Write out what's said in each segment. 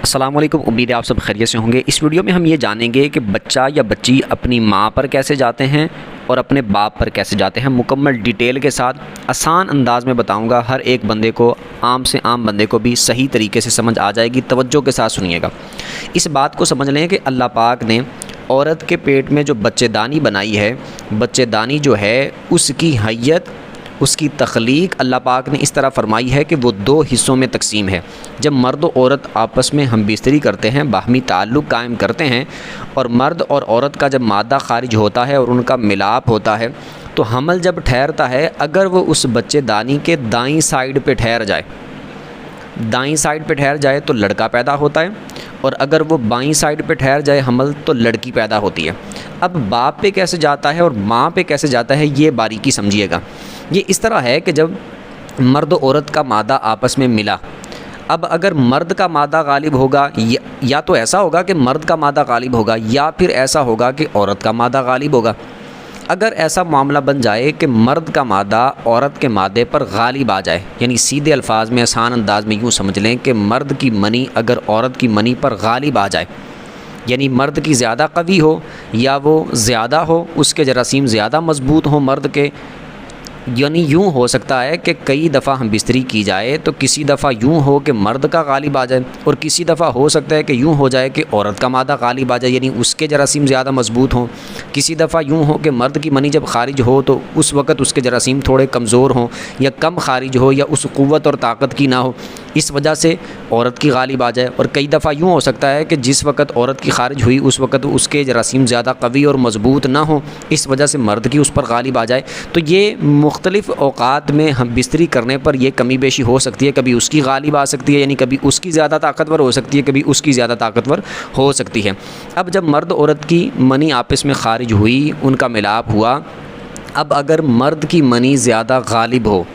अस्सलाम वालेकुम। उम्मीद है आप सब खैरियत से होंगे। इस वीडियो में हम ये जानेंगे कि बच्चा या बच्ची अपनी माँ पर कैसे जाते हैं और अपने बाप पर कैसे जाते हैं। मुकम्मल डिटेल के साथ आसान अंदाज में बताऊंगा, हर एक बंदे को, आम से आम बंदे को भी सही तरीके से समझ आ जाएगी। तवज्जो के साथ सुनिएगा। इस बात को समझ लें कि अल्लाह पाक ने औरत के पेट में जो बच्चेदानी बनाई है, बच्चेदानी जो है उसकी हैयत, उसकी तख्लीक अल्लाह पाक ने इस तरह फरमाई है कि वो दो हिस्सों में तकसीम है। जब मर्द और औरत आपस में हम बिस्तरी करते हैं, बाहमी ताल्लुक़ कायम करते हैं, और मर्द और औरत का जब मादा खारिज होता है और उनका मिलाप होता है, तो हमल जब ठहरता है, अगर वो उस बच्चेदानी के दाईं साइड पे ठहर जाए, दाईं साइड पे ठहर जाए तो लड़का पैदा होता है, और अगर वो बाईं साइड पे ठहर जाए हमल तो लड़की पैदा होती है। अब बाप पे कैसे जाता है और माँ पे कैसे जाता है, ये बारीकी समझिएगा। ये इस तरह है कि जब मर्द और औरत का मादा आपस में मिला, अब अगर मर्द का मादा गालिब होगा, या तो ऐसा होगा कि मर्द का मादा गालिब होगा, या फिर ऐसा होगा कि औरत का मादा गालिब होगा। अगर ऐसा मामला बन जाए कि मर्द का मादा औरत के मादे पर गालिब आ जाए, यानी सीधे अल्फाज में, आसान अंदाज में यूँ समझ लें कि मर्द की मनी अगर औरत की मनी पर गालिब आ जाए, यानी मर्द की ज़्यादा कवी हो या वो ज़्यादा हो, उसके जरासीम ज़्यादा मजबूत हो मर्द के, यानी यूँ हो सकता है कि कई दफ़ा हम बिस्तरी की जाए तो किसी दफ़ा यूँ हो कि मर्द का गालिब आ जाए, और किसी दफ़ा हो सकता है कि यूँ हो जाए कि औरत का मादा गालिब आ जाए, यानी उसके जरासीम ज़्यादा मजबूत हों। किसी दफ़ा यूँ हो कि मर्द की मनी जब खारिज हो तो उस वक़्त उसके जरासीम थोड़े कमज़ोर हों या कम खारिज हो या उस क़ुव्वत और ताकत की ना हो, इस वजह से औरत की गालिब आ जाए। और कई दफ़ा यूँ हो सकता है कि जिस वक़्त औरत की खारिज हुई उस वक़्त उसके जरासीम ज़्यादा कवी और मजबूत ना हो, इस वजह से मर्द की उस पर गालिब आ जाए। तो ये मुख्तलिफ़ औक़ात में हम बिस्तरी करने पर यह कमी बेशी हो सकती है। कभी उसकी गालिब आ सकती है, यानी कभी उसकी ज़्यादा ताकतवर हो सकती है, कभी उसकी ज़्यादा ताकतवर हो सकती है। अब जब मर्द औरत की मनी आपस में खारिज हुई, उनका मिलाप हुआ, अब अगर मर्द की मनी ज़्यादा गालिब हो,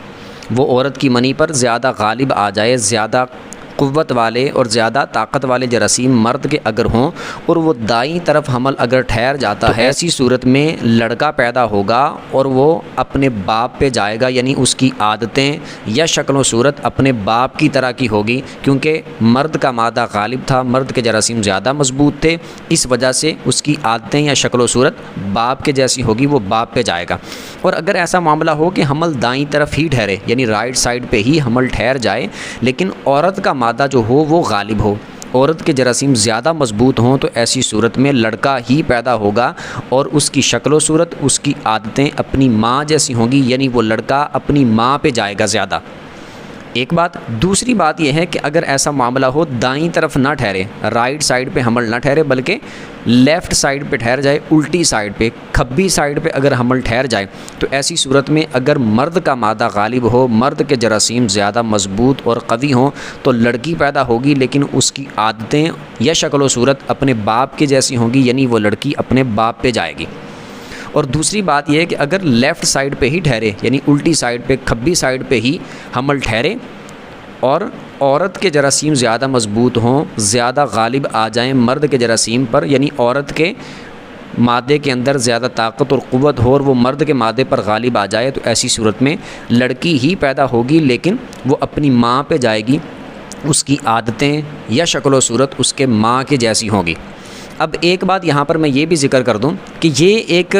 वो औरत की मनी पर ज़्यादा गालिब आ जाए, ज़्यादा क़ुव्वत वाले और ज़्यादा ताकत वाले जरासीम मर्द के अगर हों, और वो दाईं तरफ हमल अगर ठहर जाता है, ऐसी सूरत में लड़का पैदा होगा और वो अपने बाप पे जाएगा, यानी उसकी आदतें या शक्ल व सूरत अपने बाप की तरह की होगी, क्योंकि मर्द का मादा गालिब था, मर्द के जरासीम ज़्यादा मजबूत थे, इस वजह से उसकी आदतें या शक्ल व सूरत बाप के जैसी होगी, वो बाप पे जाएगा। और अगर ऐसा मामला हो कि हमल दाईं तरफ ही ठहरे, यानी राइट साइड पे ही हमल ठहर जाए, लेकिन औरत का मादा जो हो वो गालिब हो, औरत के जरासीम ज़्यादा मजबूत हों, तो ऐसी सूरत में लड़का ही पैदा होगा और उसकी शक्ल व सूरत, उसकी आदतें अपनी माँ जैसी होंगी, यानी वो लड़का अपनी माँ पे जाएगा ज़्यादा। एक बात। दूसरी बात यह है कि अगर ऐसा मामला हो दाईं तरफ ना ठहरे, राइट साइड पे हमल ना ठहरे, बल्कि लेफ़्ट साइड पे ठहर जाए, उल्टी साइड पे, खब्बी साइड पे अगर हमल ठहर जाए, तो ऐसी सूरत में अगर मर्द का मादा गालिब हो, मर्द के जरासीम ज़्यादा मजबूत और कवी हों, तो लड़की पैदा होगी, लेकिन उसकी आदतें या शक्ल व सूरत अपने बाप के जैसी होंगी, यानी वो लड़की अपने बाप पे जाएगी। और दूसरी बात यह है कि अगर लेफ़्ट साइड पे ही ठहरे, यानी उल्टी साइड पे, खब्बी साइड पे ही हमल ठहरे, और औरत के जरासीम ज़्यादा मजबूत हों, ज़्यादा गालिब आ जाएं मर्द के जरासीम पर, यानी औरत के मादे के अंदर ज़्यादा ताकत और क़ुव्वत हो और वो मर्द के मादे पर गालिब आ जाए, तो ऐसी सूरत में लड़की ही पैदा होगी, लेकिन वो अपनी माँ पे जाएगी, उसकी आदतें या शक्ल व सूरत उसके माँ के जैसी होगी। अब एक बात यहाँ पर मैं ये भी ज़िक्र कर दूँ कि ये एक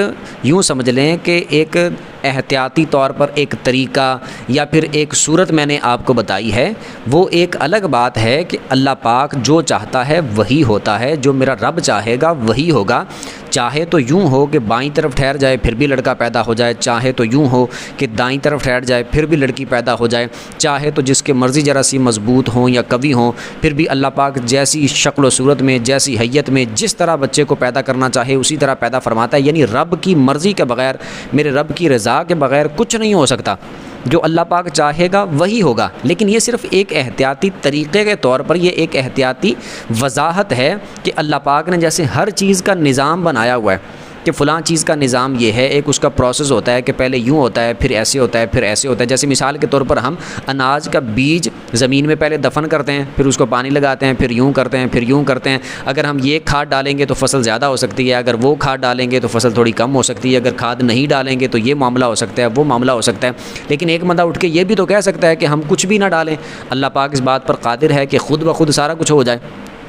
यूँ समझ लें कि एक एहतियाती तौर पर एक तरीका या फिर एक सूरत मैंने आपको बताई है। वो एक अलग बात है कि अल्लाह पाक जो चाहता है वही होता है, जो मेरा रब चाहेगा वही होगा। चाहे तो यूँ हो कि बाईं तरफ ठहर जाए फिर भी लड़का पैदा हो जाए, चाहे तो यूँ हो कि दाईं तरफ ठहर जाए फिर भी लड़की पैदा हो जाए, चाहे तो जिसके मर्ज़ी जरासीम मजबूत हों या कवी हों, फिर भी अल्लाह पाक जैसी शक्ल व सूरत में, जैसी हैयत में, जिस तरह बच्चे को पैदा करना चाहे उसी तरह पैदा फरमाता है। यानी रब की मर्ज़ी के बग़ैर, मेरे रब की रज़ा के बग़ैर कुछ नहीं हो सकता। जो अल्लाह पाक चाहेगा वही होगा। लेकिन ये सिर्फ़ एक एहतियाती तरीक़े के तौर पर, ये एक एहतियाती वजाहत है कि अल्लाह पाक ने जैसे हर चीज़ का निज़ाम बनाया हुआ है कि फ़लाँ चीज़ का निज़ाम ये है, एक उसका प्रोसेस होता है कि पहले यूँ होता है, फिर ऐसे होता है, फिर ऐसे होता है। जैसे मिसाल के तौर पर हम अनाज का बीज ज़मीन में पहले दफन करते हैं, फिर उसको पानी लगाते हैं, फिर यूँ करते हैं, फिर यूँ करते हैं। अगर हम ये खाद डालेंगे तो फसल ज़्यादा हो सकती है, अगर वो खाद डालेंगे तो फसल थोड़ी कम हो सकती है, अगर खाद नहीं डालेंगे तो ये मामला हो सकता है, वो मामला हो सकता है। लेकिन एक बंदा उठ के ये भी तो कह सकता है कि हम कुछ भी ना डालें, अल्लाह पाक इस बात पर कादिर है कि ख़ुद ब खुद सारा कुछ हो जाए।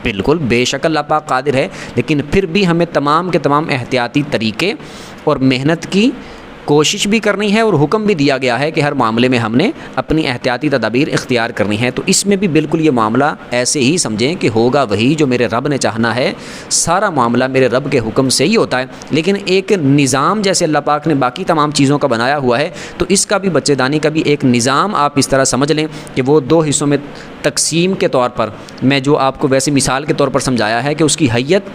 बिल्कुल बेशक अल्लाह पाक कादिर है, लेकिन फिर भी हमें तमाम के तमाम एहतियाती तरीके और मेहनत की कोशिश भी करनी है और हुक्म भी दिया गया है कि हर मामले में हमने अपनी एहतियाती तदाबीर इख्तियार करनी है। तो इसमें भी बिल्कुल ये मामला ऐसे ही समझें कि होगा वही जो मेरे रब ने चाहना है, सारा मामला मेरे रब के हुक्म से ही होता है। लेकिन एक निज़ाम जैसे अल्लाह पाक ने बाकी तमाम चीज़ों का बनाया हुआ है, तो इसका भी बच्चेदानी का भी एक निज़ाम आप इस तरह समझ लें कि वो 2 हिस्सों में तकसीम के तौर पर, मैं जो आपको वैसे मिसाल के तौर पर समझाया है कि उसकी हैयत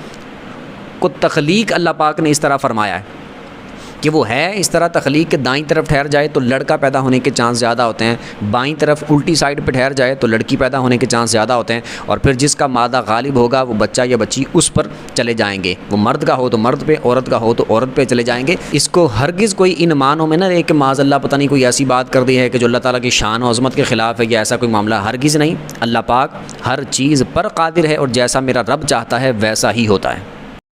को तख्लीक अल्लाह पाक ने इस तरह फरमाया है कि वो है इस तरह तख्लीक के दाईं तरफ ठहर जाए तो लड़का पैदा होने के चांस ज़्यादा होते हैं, बाईं तरफ उल्टी साइड पे ठहर जाए तो लड़की पैदा होने के चांस ज़्यादा होते हैं, और फिर जिसका मादा गालिब होगा वो बच्चा या बच्ची उस पर चले जाएंगे। वो मर्द का हो तो मर्द पे, औरत का हो तो औरत पे चले जाएंगे। इसको हरगिज़ कोई इन मानों में ना एक माज़अल्लाह पता नहीं कोई ऐसी बात कर दी है कि जो अल्लाह ताला की शान और अज़मत के ख़िलाफ़ है, या ऐसा कोई मामला हरगिज़ नहीं। अल्लाह पाक हर चीज़ पर कादिर है और जैसा मेरा रब चाहता है वैसा ही होता है।